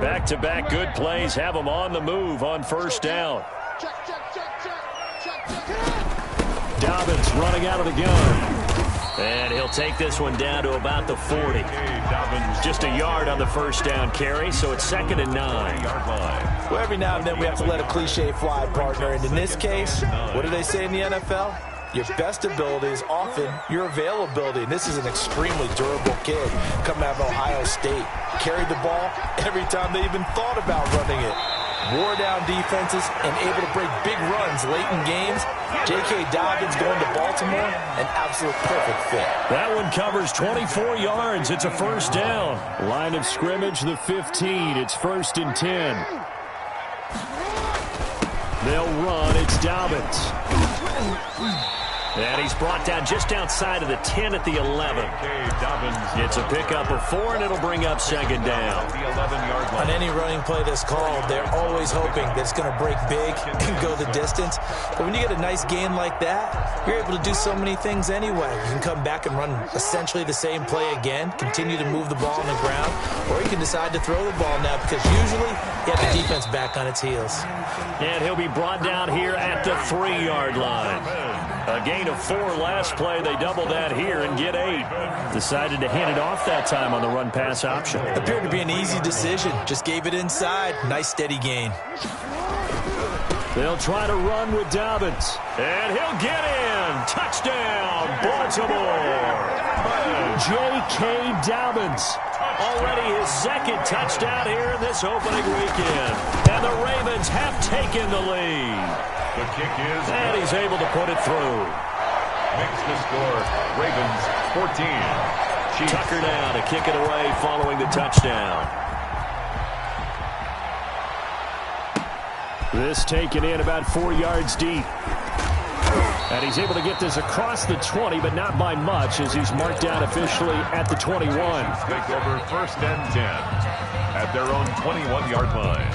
Back-to-back good plays have them on the move on first down. Dobbins running out of the gun. And he'll take this one down to about the 40. Just a yard on the first down carry, so it's 2nd and 9. Well, every now and then we have to let a cliche fly, partner. And in this case, what do they say in the NFL? Your best ability is often your availability. And this is an extremely durable kid coming out of Ohio State. Carried the ball every time they even thought about running it. Wore down defenses and able to break big runs late in games. J.K. Dobbins going to Baltimore, an absolute perfect fit. That one covers 24 yards. It's a first down. Line of scrimmage, the 15. It's 1st and 10. They'll run. It's Dobbins. And he's brought down just outside of the 10 at the 11. It's a pickup of 4, and it'll bring up 2nd down. On any running play that's called, they're always hoping that it's going to break big and go the distance. But when you get a nice gain like that, you're able to do so many things anyway. You can come back and run essentially the same play again, continue to move the ball on the ground, or you can decide to throw the ball now because usually you have the defense back on its heels. And he'll be brought down here at the 3-yard line. A gain of 4 last play. They double that here and get 8. Decided to hand it off that time on the run-pass option. Appeared to be an easy decision. Just gave it inside. Nice steady gain. They'll try to run with Dobbins. And he'll get in. Touchdown, Baltimore. J.K. Dobbins. Already his 2nd touchdown here in this opening weekend. And the Ravens have taken the lead. The kick is... And he's able to put it through. Makes the score. Ravens 14. Chiefs. Tucker now to kick it away following the touchdown. This taken in about 4 yards deep. And he's able to get this across the 20, but not by much as he's marked down officially at the 21. Take over 1st and 10 at their own 21-yard line.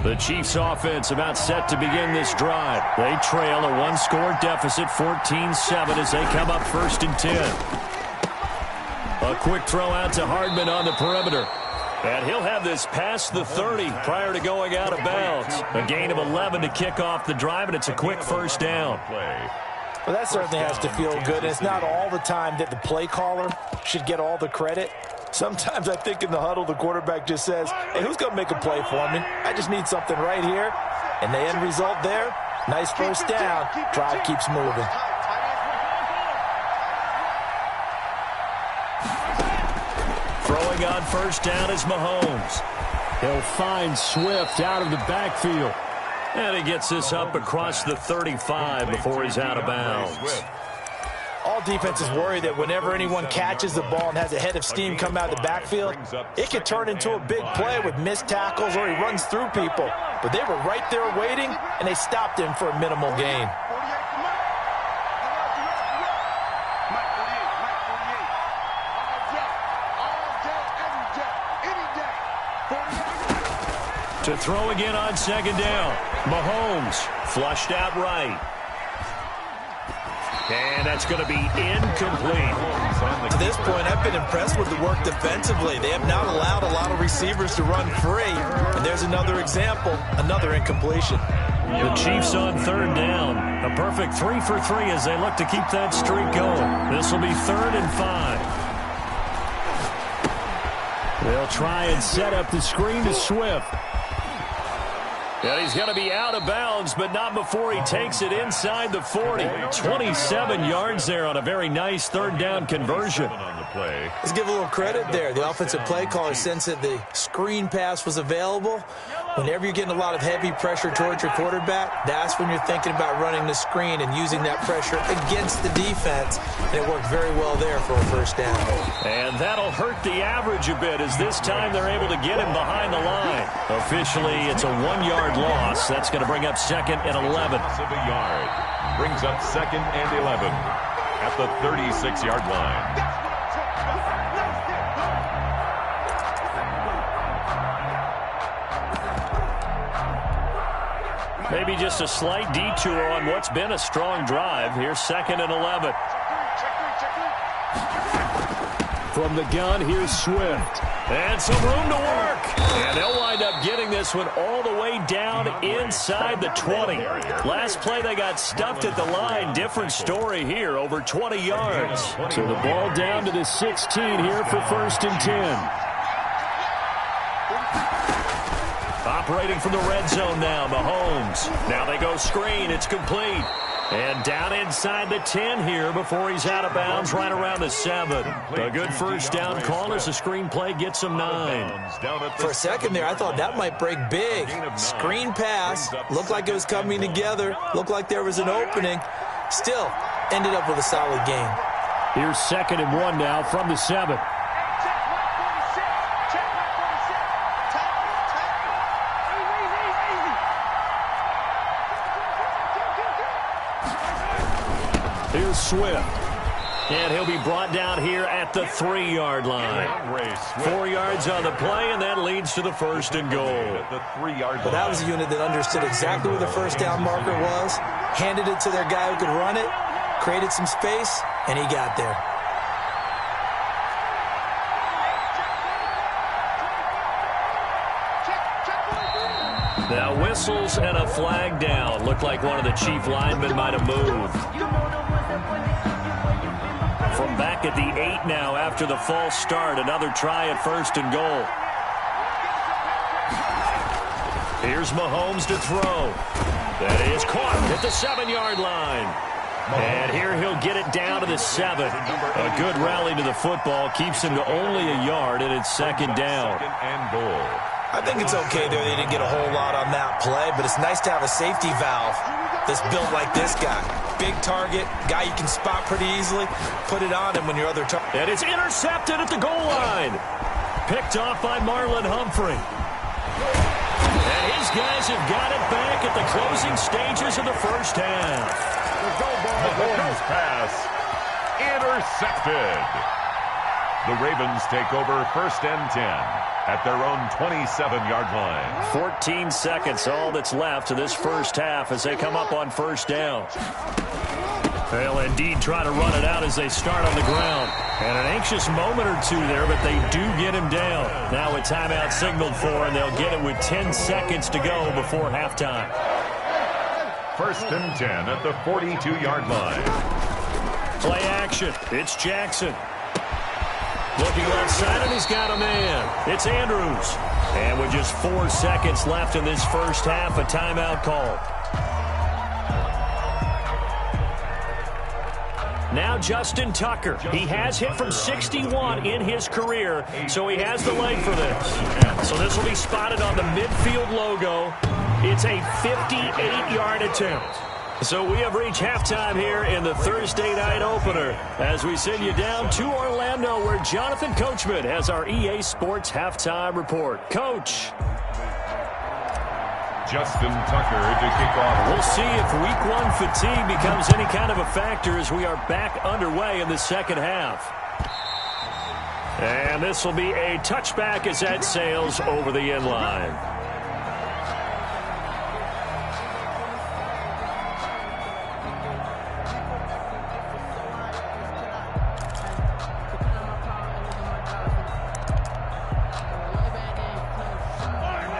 The Chiefs offense about set to begin this drive. They trail a 1-score deficit, 14-7 as they come up 1st and 10. A quick throw out to Hardman on the perimeter. And he'll have this past the 30 prior to going out of bounds. A gain of 11 to kick off the drive, and it's a quick first down. Well, that certainly has to feel good. It's not all the time that the play caller should get all the credit. Sometimes I think in the huddle, the quarterback just says, hey, who's going to make a play for me? I just need something right here. And the end result there, nice first down. Drive keeps moving. Throwing on first down is Mahomes. He'll find Swift out of the backfield. And he gets this up across the 35 before he's out of bounds. All defenses worry that whenever anyone catches the ball and has a head of steam come out of the backfield, it could turn into a big play with missed tackles or he runs through people. But they were right there waiting, and they stopped him for a minimal gain. To throw again on 2nd down. Mahomes flushed out right. And that's going to be incomplete. To this point, I've been impressed with the work defensively. They have not allowed a lot of receivers to run free. And there's another example, another incompletion. The Chiefs on 3rd down. A perfect 3 for 3 as they look to keep that streak going. This will be 3rd and 5. They'll try and set up the screen to Swift. And he's going to be out of bounds, but not before he takes it inside the 40. 27 yards there on a very nice 3rd down conversion. Let's give a little credit there. The offensive play caller sensed that the screen pass was available. Whenever you're getting a lot of heavy pressure towards your quarterback, that's when you're thinking about running the screen and using that pressure against the defense. And it worked very well there for a first down. And that'll hurt the average a bit as this time they're able to get him behind the line. Officially, it's a 1-yard loss. That's going to bring up 2nd and 11. Brings up 2nd and 11 at the 36-yard line. Maybe just a slight detour on what's been a strong drive. Here's 2nd and 11. From the gun, here's Swift. And some room to work. And they'll wind up getting this one all the way down inside the 20. Last play, they got stuffed at the line. Different story here, over 20 yards. So the ball down to the 16 here for 1st and 10. Operating from the red zone now, Mahomes. Now they go screen. It's complete. And down inside the 10 here before he's out of bounds right around the 7. A good first down call as the screenplay gets him 9. For a second there, I thought that might break big. Screen pass. Looked like it was coming together. Looked like there was an opening. Still, ended up with a solid gain. Here's 2nd and 1 now from the 7. Here's Swift. And he'll be brought down here at the 3-yard line. 4 yards on the play, and that leads to the 1st and goal. But that was a unit that understood exactly where the first down marker was, handed it to their guy who could run it, created some space, and he got there. Now whistles and a flag down. Looked like one of the chief linemen might have moved. From back at the 8 now after the false start. Another try at 1st and goal. Here's Mahomes to throw. That is caught at the 7-yard line. And here he'll get it down to the 7. A good rally to the football. Keeps him to only a yard, and it's 2nd down. I think it's okay there. They didn't get a whole lot on that play, but it's nice to have a safety valve that's built like this guy. Big target, guy you can spot pretty easily. Put it on him when your other target. And it's intercepted at the goal line. Picked off by Marlon Humphrey. And his guys have got it back at the closing stages of the first half. Mahomes pass intercepted. The Ravens take over 1st and 10 at their own 27-yard line. 14 seconds, all that's left of this first half as they come up on 1st down. They'll indeed try to run it out as they start on the ground. And an anxious moment or two there, but they do get him down. Now a timeout signaled for, and they'll get it with 10 seconds to go before halftime. 1st and 10 at the 42-yard line. Play action. It's Jackson. Looking left side, and he's got a man. It's Andrews. And with just 4 seconds left in this first half, a timeout call. Now Justin Tucker. He has hit from 61 in his career, so he has the leg for this. So this will be spotted on the midfield logo. It's a 58-yard attempt. So we have reached halftime here in the Thursday night opener as we send you down to Orlando where Jonathan Coachman has our EA Sports halftime report. Coach. Justin Tucker to kick off. We'll see if week 1 fatigue becomes any kind of a factor as we are back underway in the second half. And this will be a touchback as that sails over the end line.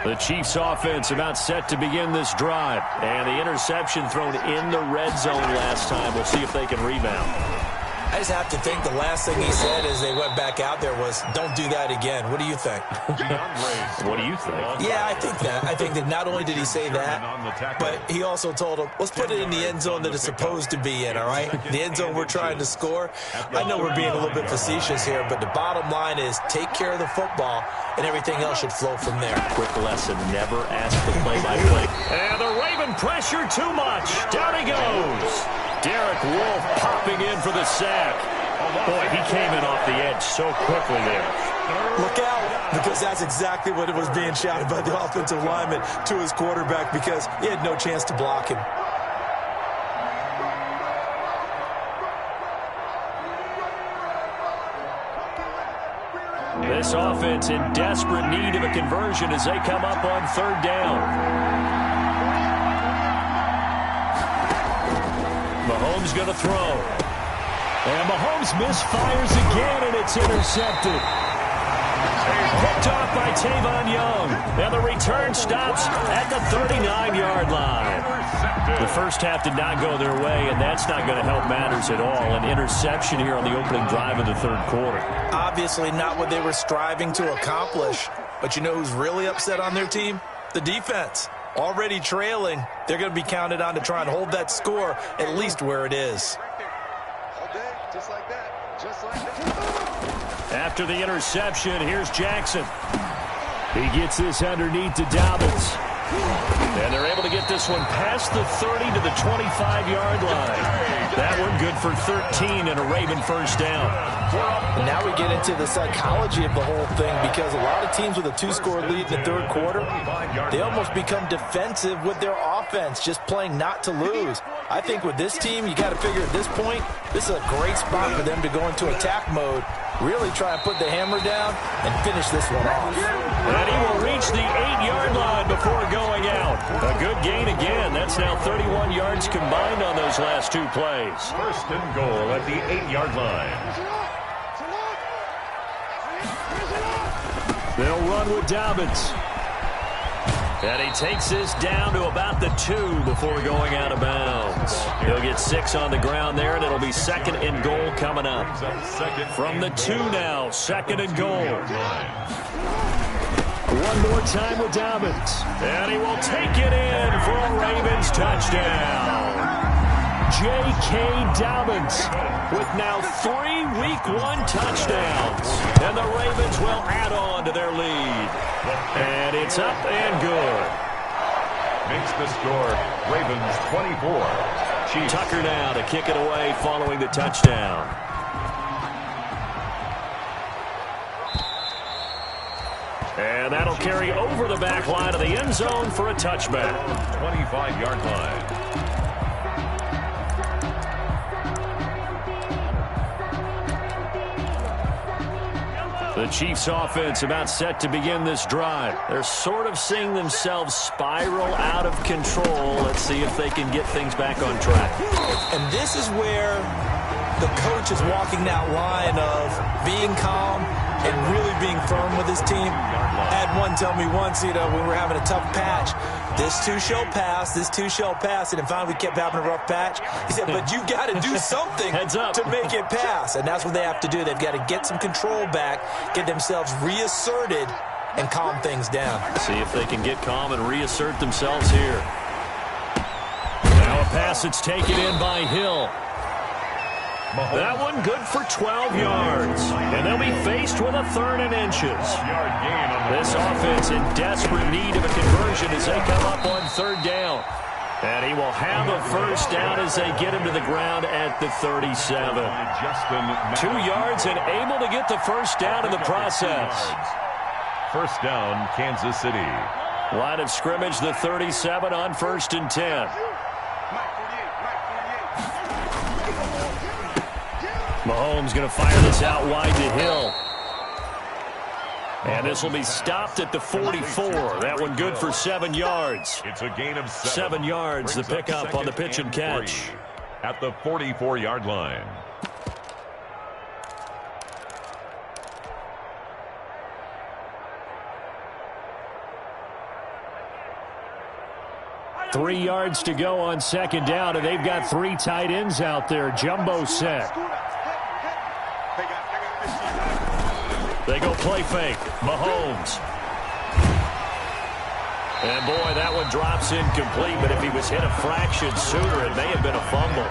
The Chiefs offense about set to begin this drive. And the interception thrown in the red zone last time. We'll see if they can rebound. I just have to think the last thing he said as they went back out there was, don't do that again. What do you think? What do you think? Yeah, I think that. I think that not only did he say that, but he also told him, let's put it in the end zone that it's supposed to be in, all right? The end zone we're trying to score. I know we're being a little bit facetious here, but the bottom line is take care of the football, and everything else should flow from there. Quick lesson, never ask the play-by-play. And the Raven pressure too much. Down he goes. Derek Wolfe popping in for the sack. Boy, he came in off the edge so quickly there. Look out, because that's exactly what it was being shouted by the offensive lineman to his quarterback because he had no chance to block him. This offense in desperate need of a conversion as they come up on 3rd down. Mahomes going to throw. And Mahomes misfires again, and it's intercepted. Picked off by Tavon Young. And the return stops at the 39-yard line. The first half did not go their way, and that's not going to help matters at all. An interception here on the opening drive of the third quarter. Obviously not what they were striving to accomplish. But you know who's really upset on their team? The defense. Already trailing. They're going to be counted on to try and hold that score at least where it is. Just like that. Just like that. After the interception, here's Jackson. He gets this underneath to Dobbins. And they're able to get this one past the 30 to the 25-yard line. That one good for 13 and a Raven first down. And now we get into the psychology of the whole thing, because a lot of teams with a two-score lead in the third quarter, they almost become defensive with their offense, just playing not to lose. I think with this team, you got to figure at this point, this is a great spot for them to go into attack mode, really try and put the hammer down and finish this one off. And he will reach the 8-yard line before going out. A good gain again. That's now 31 yards combined on those last two plays. First and goal at the 8-yard line. They'll run with Dobbins. And he takes this down to about the 2 before going out of bounds. He'll get 6 on the ground there, and it'll be second and goal coming up. From the 2 now, second and goal. One more time with Dobbins. And he will take it in for a Ravens touchdown. J.K. Dobbins with now 3 Week 1 touchdowns. And the Ravens will add on to their lead. And it's up and good. Makes the score Ravens 24. Chiefs. Tucker now to kick it away following the touchdown. And that'll carry over the back line of the end zone for a touchback. 25-yard line. The Chiefs offense about set to begin this drive. They're sort of seeing themselves spiral out of control. Let's see if they can get things back on track. And this is where the coach is walking that line of being calm and really being firm with his team. I had one tell me once, when we were having a tough patch, this too shall pass, this too shall pass, and finally we kept having a rough patch. He said, but you've got to do something to make it pass, and that's what they have to do. They've got to get some control back, get themselves reasserted, and calm things down. See if they can get calm and reassert themselves here. Now a pass that's taken in by Hill. That one good for 12 yards. And they'll be faced with a 3rd and inches. This offense in desperate need of a conversion as they come up on 3rd down. And he will have a first down as they get him to the ground at the 37. 2 yards and able to get the first down in the process. First down, Kansas City. Line of scrimmage, the 37 on 1st and 10. Mahomes going to fire this out wide to Hill. And this will be stopped at the 44. That one good for 7 yards. It's a gain of 7 yards, the pickup on the pitch and catch. At the 44-yard line. Three yards to go on 2nd down, and they've got 3 tight ends out there. Jumbo set. They go play fake. Mahomes. And boy, that one drops incomplete, but if he was hit a fraction sooner, it may have been a fumble.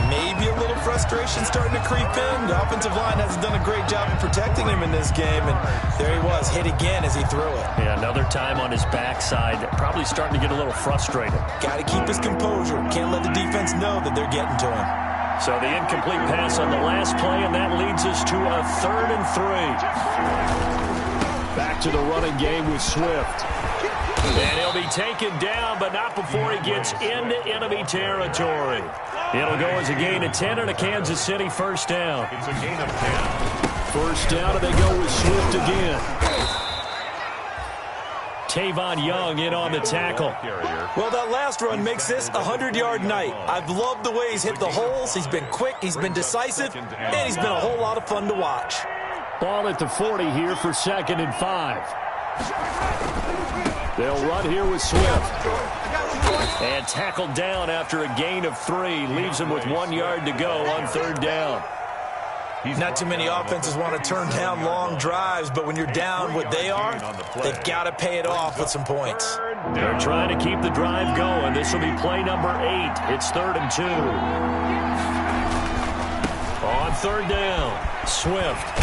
Maybe a little frustration starting to creep in. The offensive line hasn't done a great job of protecting him in this game, and there he was, hit again as he threw it. Yeah, another time on his backside, probably starting to get a little frustrated. Got to keep his composure. Can't let the defense know that they're getting to him. So the incomplete pass on the last play, and that leads us to a 3rd and 3. Back to the running game with Swift. And he'll be taken down, but not before he gets into enemy territory. It'll go as a gain of 10 and a Kansas City first down. It's a gain of 10. First down, and they go with Swift again. Tavon Young in on the tackle. Well, that last touchdown run makes this a 100-yard night. I've loved the way he's hit the holes. He's been quick, he's been decisive, and he's been a whole lot of fun to watch. Ball at the 40 here for 2nd and 5. They'll run here with Swift. And tackled down after a gain of 3. Leaves him with 1 yard to go on 3rd down. Not too many offenses want to turn down long drives, but when you're down what they are, they've got to pay it off with some points. They're trying to keep the drive going. This will be play number 8. It's 3rd and 2. On 3rd down, Swift.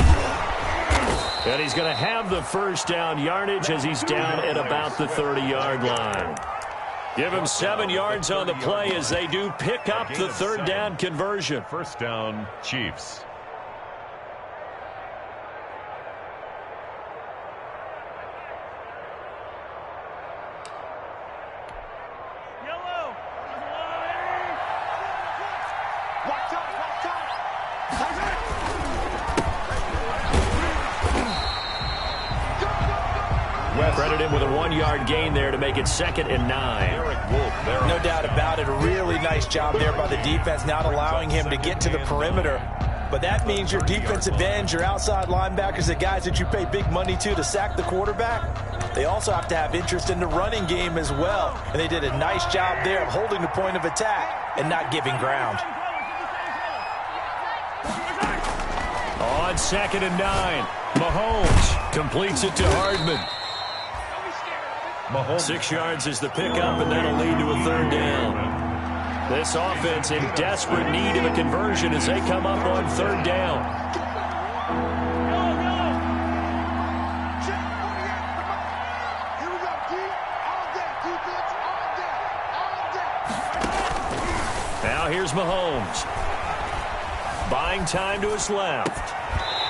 And he's going to have the first down yardage as he's down at about the 30-yard line. Give him 7 yards on the play as they do pick up the 3rd down conversion. First down, Chiefs. Credited with a 1-yard gain there to make it 2nd and 9. No doubt about it. A really nice job there by the defense, not allowing him to get to the perimeter. But that means your defensive ends, your outside linebackers, the guys that you pay big money to sack the quarterback, they also have to have interest in the running game as well. And they did a nice job there of holding the point of attack and not giving ground. On 2nd and 9, Mahomes completes it to Hardman. 6 yards is the pickup, and that'll lead to a 3rd down. This offense in desperate need of a conversion as they come up on 3rd down. Now here's Mahomes. Buying time to his left.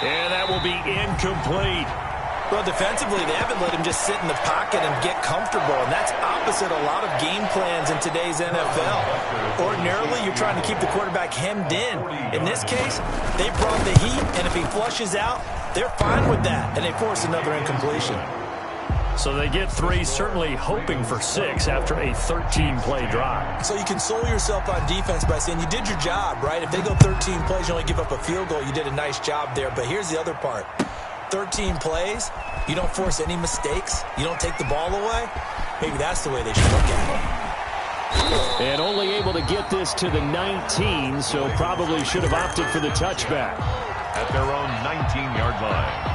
And that will be incomplete. Well, defensively, they haven't let him just sit in the pocket and get comfortable, and that's opposite a lot of game plans in today's NFL. Ordinarily, you're trying to keep the quarterback hemmed in. In this case, they brought the heat, and if he flushes out, they're fine with that, and they force another incompletion. So they get 3, certainly hoping for 6 after a 13-play drive. So you console yourself on defense by saying you did your job, right? If they go 13 plays, you only give up a field goal, you did a nice job there. But here's the other part. 13 plays, you don't force any mistakes, you don't take the ball away. Maybe that's the way they should look at it. And only able to get this to the 19, so probably should have opted for the touchback. At their own 19-yard line.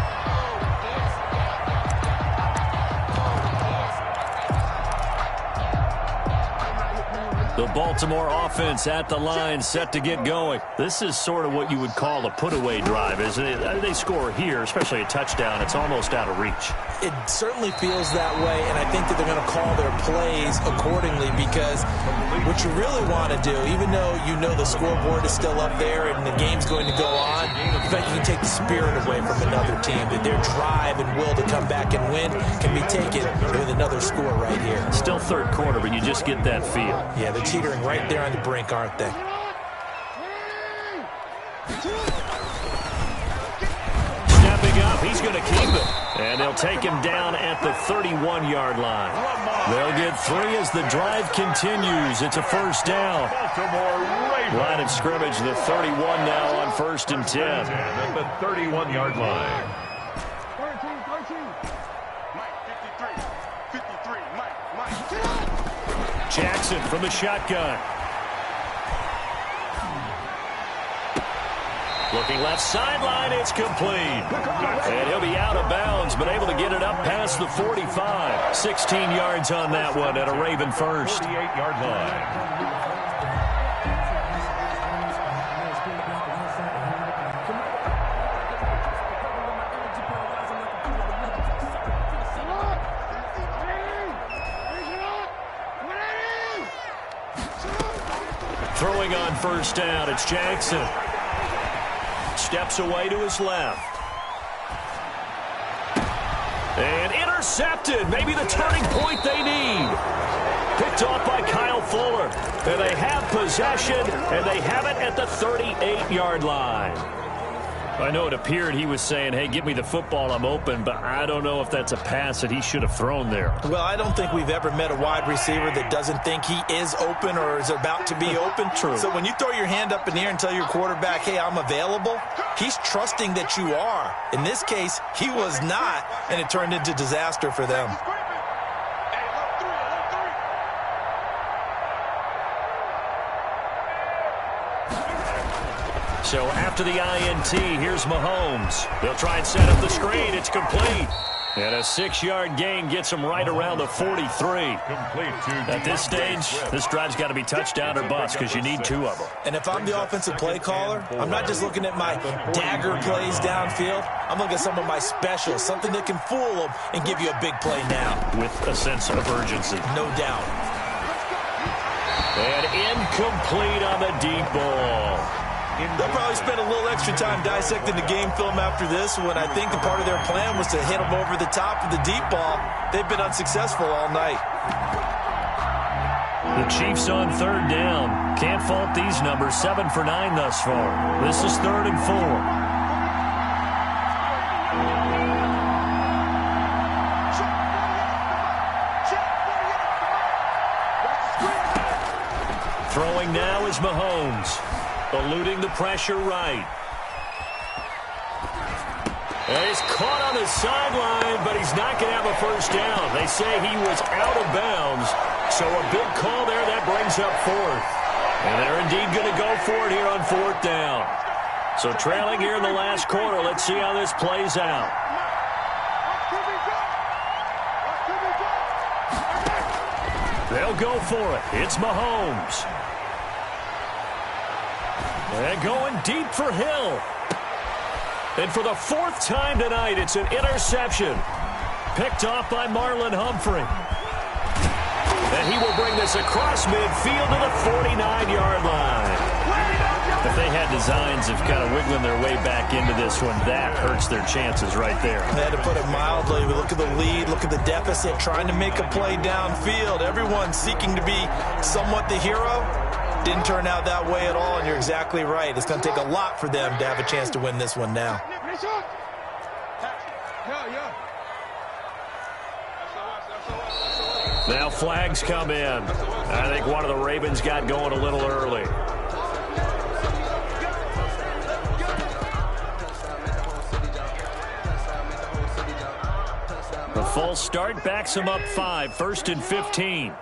The Baltimore offense at the line, set to get going. This is sort of what you would call a put-away drive, isn't it? They score here, especially a touchdown. It's almost out of reach. It certainly feels that way, and I think that they're going to call their plays accordingly because what you really want to do, even though you know the scoreboard is still up there and the game's going to go on, but you can take the spirit away from another team. That their drive and will to come back and win can be taken with another score right here. Still 3rd quarter, but you just get that feel. Yeah, they're teetering right there on the brink, aren't they? Stepping up, he's going to keep it. And they'll take him down at the 31-yard line. They'll get 3 as the drive continues. It's a 1st down. Line of scrimmage, the 31 now on 1st and 10. At the 31-yard line. Jackson from the shotgun. Looking left sideline, it's complete. And he'll be out of bounds, but able to get it up past the 45. 16 yards on that one at a Raven first. 48-yard line. Throwing on 1st down, it's Jackson. Steps away to his left. And intercepted. Maybe the turning point they need. Picked off by Kyle Fuller. And they have possession, and they have it at the 38-yard line. I know it appeared he was saying, hey, give me the football, I'm open, but I don't know if that's a pass that he should have thrown there. Well, I don't think we've ever met a wide receiver that doesn't think he is open or is about to be open. True. So when you throw your hand up in the air and tell your quarterback, hey, I'm available, he's trusting that you are. In this case, he was not, and it turned into disaster for them. So after the INT, here's Mahomes. They'll try and set up the screen. It's complete. And a 6-yard gain gets him right around the 43. At this stage, this drive's got to be touchdown or bust because you need 2 of them. And if I'm the offensive play caller, I'm not just looking at my dagger plays downfield. I'm looking at some of my specials, something that can fool them and give you a big play now. With a sense of urgency. No doubt. And incomplete on the deep ball. They'll probably spend a little extra time dissecting the game film after this when I think the part of their plan was to hit them over the top of the deep ball. They've been unsuccessful all night. The Chiefs on 3rd down. Can't fault these numbers. 7 for 9 thus far. This is 3rd and 4. Throwing now is Mahomes. Eluding the pressure right. And he's caught on the sideline, but he's not going to have a first down. They say he was out of bounds, so a big call there. That brings up 4th. And they're indeed going to go for it here on 4th down. So trailing here in the last quarter. Let's see how this plays out. They'll go for it. It's Mahomes. And going deep for Hill. And for the 4th time tonight, it's an interception. Picked off by Marlon Humphrey. And he will bring this across midfield to the 49-yard line. If they had designs of kind of wiggling their way back into this one, that hurts their chances right there. They had to put it mildly. We look at the lead, look at the deficit, trying to make a play downfield. Everyone seeking to be somewhat the hero. Didn't turn out that way at all, and you're exactly right. It's going to take a lot for them to have a chance to win this one now. Now flags come in. I think one of the Ravens got going a little early. The false start backs him up 5, 1st and 15.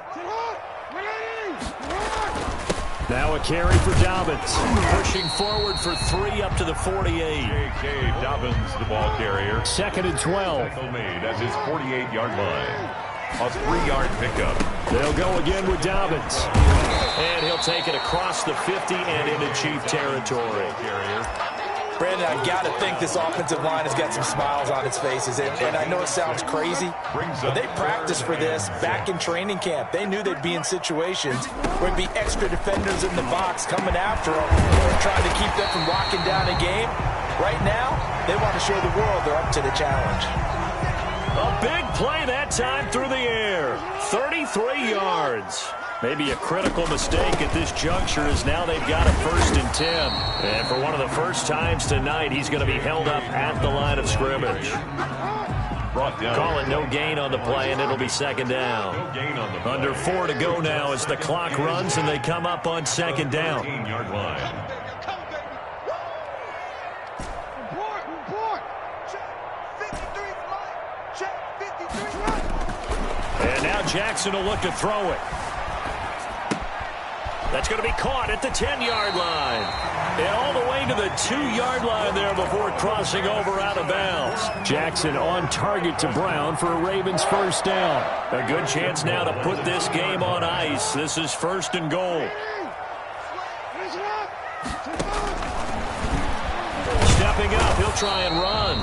Now a carry for Dobbins. Pushing forward for 3 up to the 48. J.K. Dobbins, the ball carrier. 2nd and 12. Tackle made at his 48-yard line. A 3-yard pickup. They'll go again with Dobbins. And he'll take it across the 50 and into Chief territory. Brandon, I've got to think this offensive line has got some smiles on its faces. And I know it sounds crazy, but they practiced for this back in training camp. They knew they'd be in situations where it'd be extra defenders in the box coming after them, trying to keep them from locking down a game. Right now, they want to show the world they're up to the challenge. A big play that time through the air. 33 yards. Maybe a critical mistake at this juncture as now they've got a 1st and 10. And for one of the first times tonight, he's going to be held up at the line of scrimmage. Call it no gain on the play, and it'll be 2nd down. Under 4 to go now as the clock runs, and they come up on 2nd down. And now Jackson will look to throw it. That's going to be caught at the 10-yard line. And all the way to the 2-yard line there before crossing over out of bounds. Jackson on target to Brown for a Ravens 1st down. A good chance now to put this game on ice. This is 1st and goal. Stepping up, he'll try and run.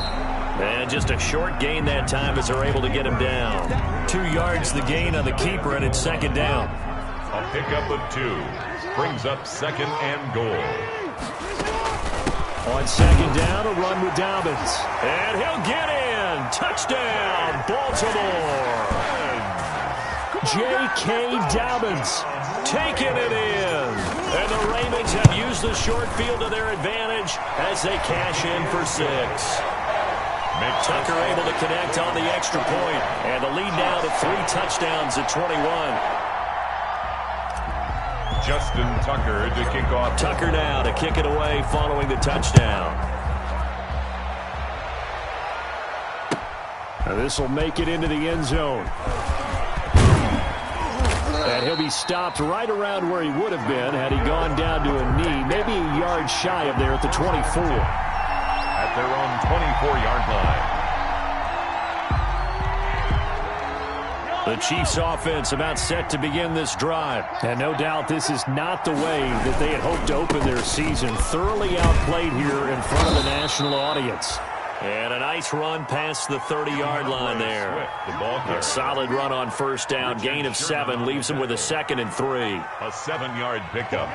And just a short gain that time as they're able to get him down. 2 yards the gain on the keeper, and it's 2nd down. A pickup of 2 brings up 2nd and goal. On 2nd down, a run with Dobbins. And he'll get in. Touchdown, Baltimore. J.K. Dobbins taking it in. And the Ravens have used the short field to their advantage as they cash in for 6. Tucker able to connect on the extra point, and the lead now to 3 touchdowns at 21. Justin Tucker to kick off. Tucker now to kick it away following the touchdown. This will make it into the end zone. And he'll be stopped right around where he would have been had he gone down to a knee, maybe a yard shy of there at the 24. At their own 24-yard line. The Chiefs offense about set to begin this drive. And no doubt this is not the way that they had hoped to open their season. Thoroughly outplayed here in front of the national audience. And a nice run past the 30-yard line there. A solid run on first down. Gain of 7 leaves them with a 2nd and 3. A 7-yard pickup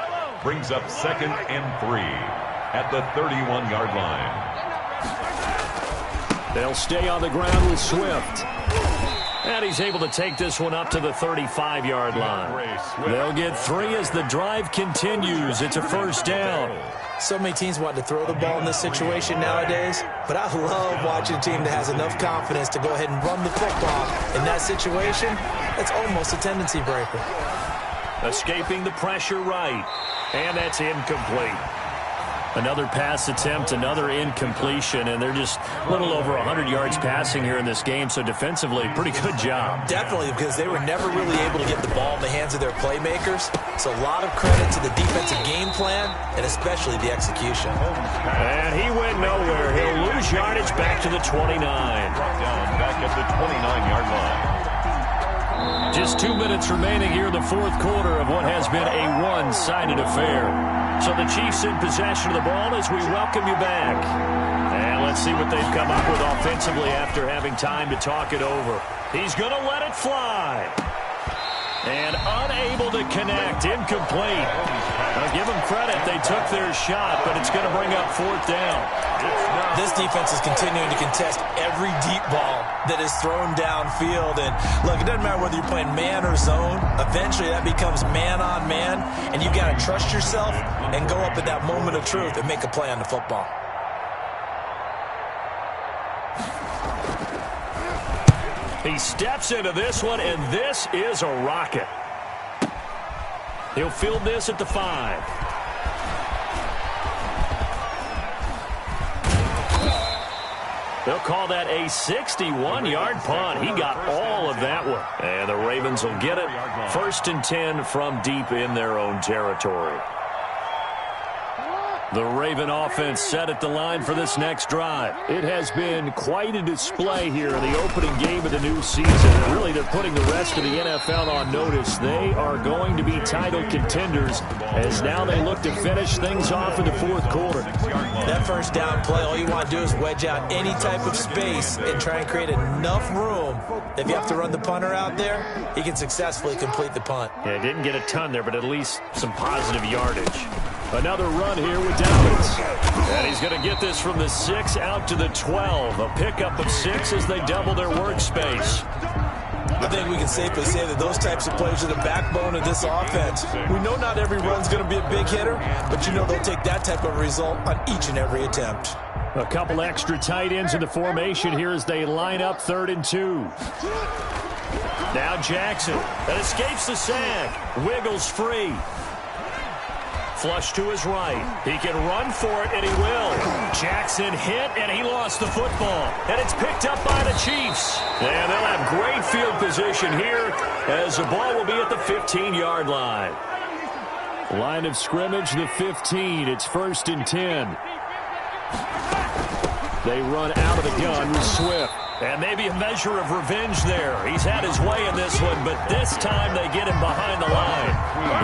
brings up 2nd and 3 at the 31-yard line. They'll stay on the ground with Swift. And he's able to take this one up to the 35-yard line. They'll get 3 as the drive continues. It's a first down. So many teams want to throw the ball in this situation nowadays, but I love watching a team that has enough confidence to go ahead and run the football. In that situation, it's almost a tendency breaker. Escaping the pressure right, and that's incomplete. Another pass attempt, another incompletion, and they're just a little over 100 yards passing here in this game, so defensively, pretty good job. Definitely, because they were never really able to get the ball in the hands of their playmakers, so a lot of credit to the defensive game plan, and especially the execution. And he went nowhere. He'll lose yardage back to the 29. Down back at the 29-yard line. Just 2 minutes remaining here in the fourth quarter of what has been a one-sided affair. So the Chiefs in possession of the ball as we welcome you back. And let's see what they've come up with offensively after having time to talk it over. He's going to let it fly. And unable to connect. Incomplete. Now give them credit. They took their shot, but it's going to bring up 4th down. This defense is continuing to contest every deep ball that is thrown downfield. And look, it doesn't matter whether you're playing man or zone. Eventually that becomes man on man. And you've got to trust yourself and go up at that moment of truth and make a play on the football. He steps into this one, and this is a rocket. He'll field this at the 5. They'll call that a 61-yard punt. He got all of that one. And the Ravens will get it. 1st and 10 from deep in their own territory. The Raven offense set at the line for this next drive. It has been quite a display here in the opening game of the new season. And really, they're putting the rest of the NFL on notice. They are going to be title contenders as now they look to finish things off in the fourth quarter. That first down play, all you want to do is wedge out any type of space and try and create enough room. If you have to run the punter out there, he can successfully complete the punt. Yeah, didn't get a ton there, but at least some positive yardage. Another run here with Dobbins. And he's going to get this from the 6 out to the 12. A pickup of 6 as they double their workspace. I think we can safely say that those types of plays are the backbone of this offense. We know not every run's going to be a big hitter, but you know they'll take that type of result on each and every attempt. A couple extra tight ends in the formation here as they line up 3rd and 2. Now Jackson. That escapes the sack. Wiggles free. Flush to his right. He can run for it, and he will. Jackson hit, and he lost the football. And it's picked up by the Chiefs. And they'll have great field position here as the ball will be at the 15-yard line. Line of scrimmage, the 15. It's 1st and 10. They run out of the gun with Swift. And maybe a measure of revenge there. He's had his way in this one, but this time they get him behind the line.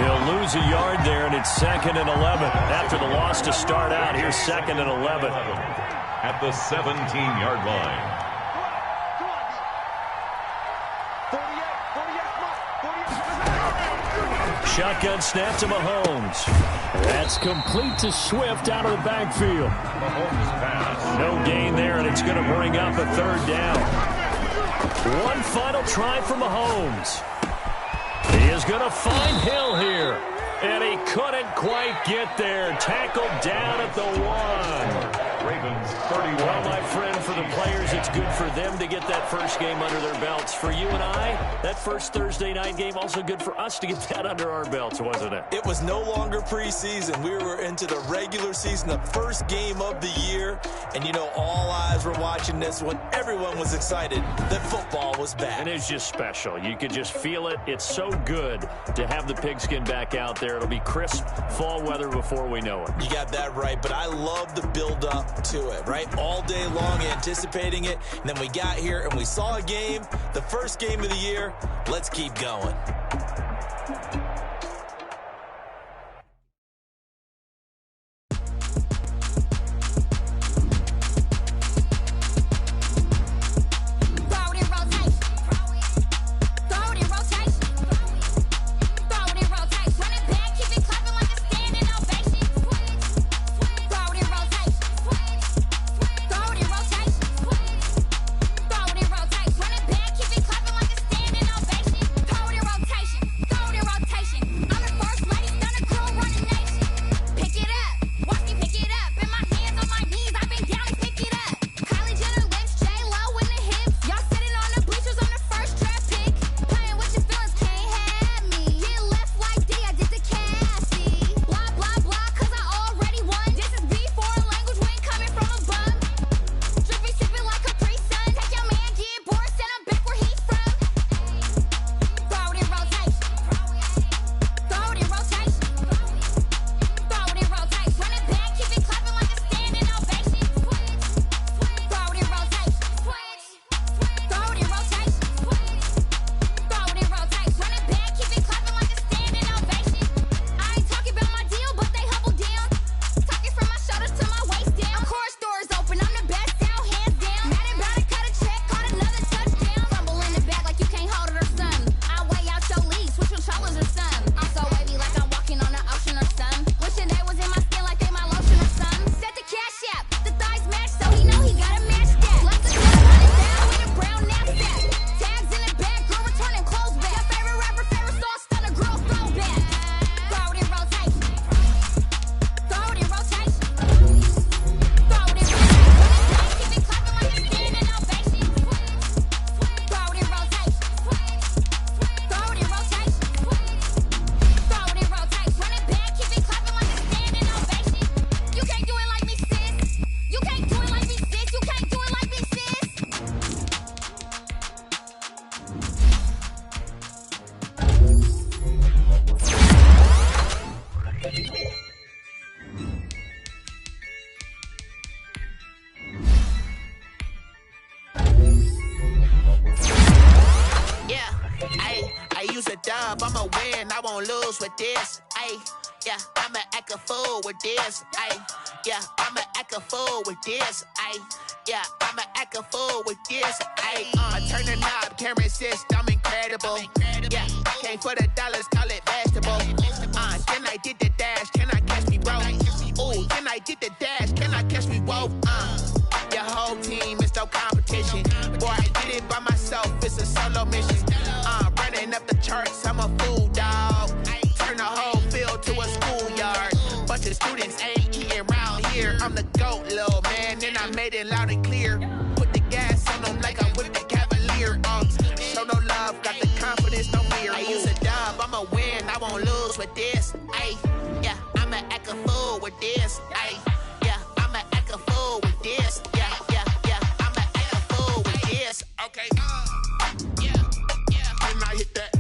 He'll lose a yard there, and it's 2nd and 11. After the loss to start out, here's 2nd and 11. At the 17-yard line. Shotgun snap to Mahomes. That's complete to Swift out of the backfield. No gain there, and it's going to bring up a 3rd down. One final try for Mahomes. He is going to find Hill here. And he couldn't quite get there. Tackled down at the 1. Ravens 31. Well, my friend, for the players, it's good for them to get that first game under their belts. For you and I, that first Thursday night game, also good for us to get that under our belts, wasn't it? It was no longer preseason. We were into the regular season, the first game of the year. And, you know, all eyes were watching this one. Everyone was excited that football was back. And it's just special. You could just feel it. It's so good to have the pigskin back out there. It'll be crisp fall weather before we know it. You got that right, but I love the build-up to it, right? All day long anticipating it, and then we got here and we saw a game, the first game of the year. Let's keep going. With this, yeah, I'ma act a fool with this, yeah, I'ma act a fool with this, yeah, I'ma act a fool with this, turn the knob, camera assist, I'm incredible, yeah, came for the dollars, call it vegetable, then I did the dash, can I catch me, bro, ooh, then I did the dash, can I catch me, whoa, your whole team is no competition, boy, I did it by myself, it's a solo mission, running up the charts, I'm a fool, dog. Turn the whole field to a schoolyard. Bunch of students ain't eating round here. I'm the GOAT, little man, and I made it loud and clear. Put the gas on them like I'm with the Cavalier. Show no love, got the confidence, no fear. I use a dub, I'ma win, I won't lose with this. Yeah, I'ma act a fool with this. Yeah, I'ma act a fool with this. Yeah, I'ma act a fool with this. Okay. Can I hit that?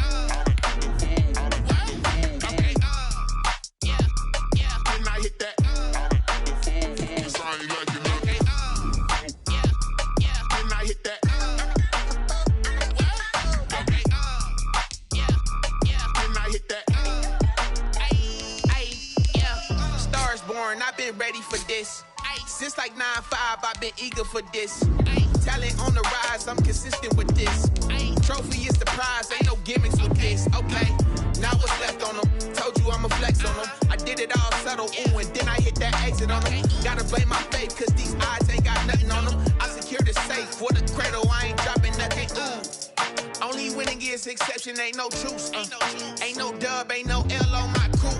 I've been ready for this. Since like 9-5, I've been eager for this. Talent on the rise, I'm consistent with this. Trophy is the prize, ain't no gimmicks with this. Okay, now what's left on them? Told you I'ma flex on them. I did it all subtle, ooh, and then I hit that exit on them. Gotta blame my faith, cause these odds ain't got nothing on them. I secured the safe for the cradle, I ain't dropping nothing, ooh. Only winning is exception, ain't no truce. Ain't no dub, ain't no L on my crew.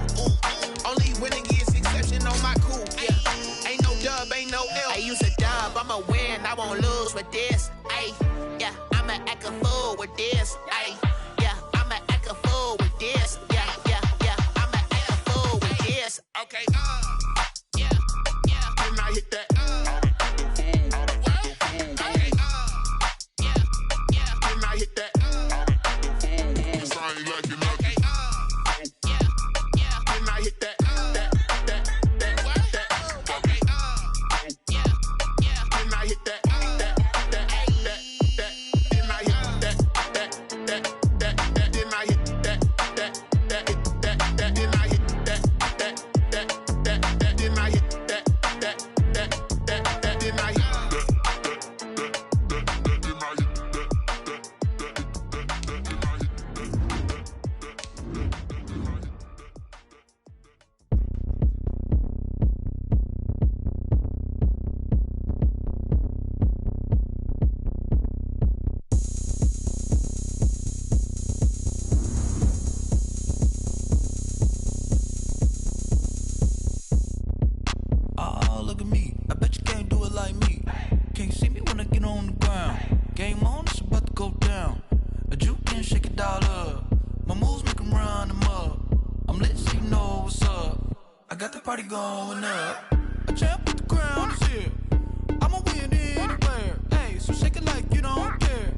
Only winning is exception on my crew. Yeah, ain't no dub, ain't no L. I use a dub, I'ma win, I won't lose with this. Ay, yeah, I'ma act a fool with this. Ay, yeah, I'ma act a fool with this. Yeah, I'ma act a fool with this. Okay, yeah, then I hit that. Going up, a champ with the crown is here. I'ma win anywhere. Hey, so shake it like you don't care.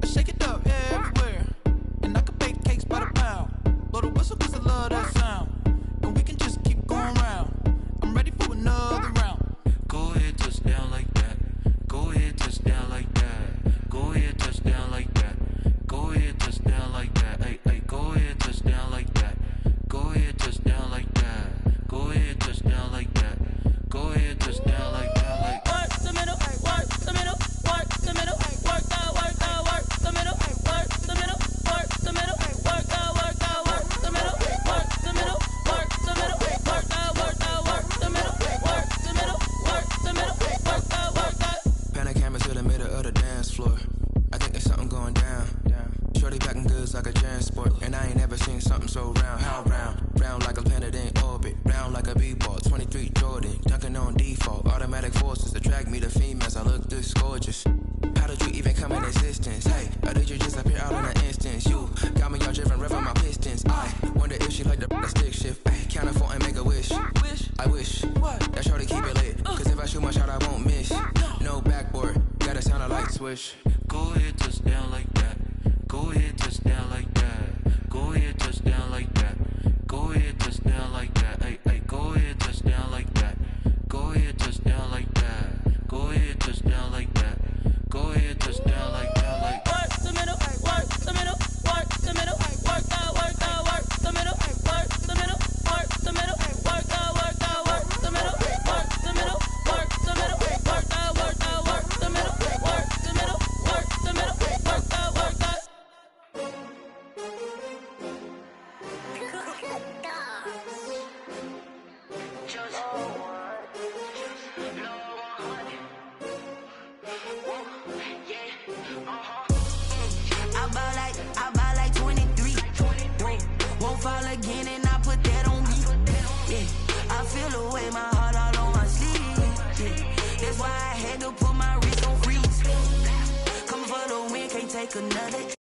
I shake it up everywhere. And I can bake cakes by the pound. Blow the whistle cause I love that sound. And we can just keep going round. I'm ready for another round. Go ahead, touch down like that. Go ahead, touch down like that. Go ahead, touch down like that. Go ahead, touch down like that. Hey, hey, go ahead, touch down like that. Go ahead, touch down like that. Go ahead, touch down like that. Go ahead, touch down like that. Like work the middle, work the middle, work the middle, work the middle, work the middle, work the middle, work the middle, work the middle, work the middle, work the middle, work the middle, work the middle, work the. Pan a camera to the middle of the dance floor. I think there's something going down. Shorty backing goods like a transport, and I ain't never seen something so round. How round? Round like a planet in orbit, round like a b-ball. 23 Jordan, dunking on default. Automatic forces attract me to females. I look this gorgeous. How did you even come in existence? Hey, or did you just appear out in an instance? You got me all driven, revving my pistons. I wonder if she like the stick shift. Ay, count a 4 and make a wish. I wish that shorty keep it lit. Cause if I shoot my shot, I won't miss. No backboard, gotta sound a light switch. Go ahead, touch down like that. Go ahead, touch down like that. Go ahead, touch down like that. Go ahead, touch down like that. Hey, hey, go ahead, touch down like that. Go ahead, touch down like that. Go ahead, touch down like that. Go ahead, touch down like that. Like work the middle, work the middle, work the middle, work the middle, work the middle, work the middle, work the middle, work the middle, work the middle, work the middle, work the middle, work the middle, work the middle, work the. I buy like 23. Won't fall again and I put that on me. Yeah, I feel the way, my heart all on my sleeve. Yeah, that's why I had to put my wrist on freeze. Coming for the win, can't take another.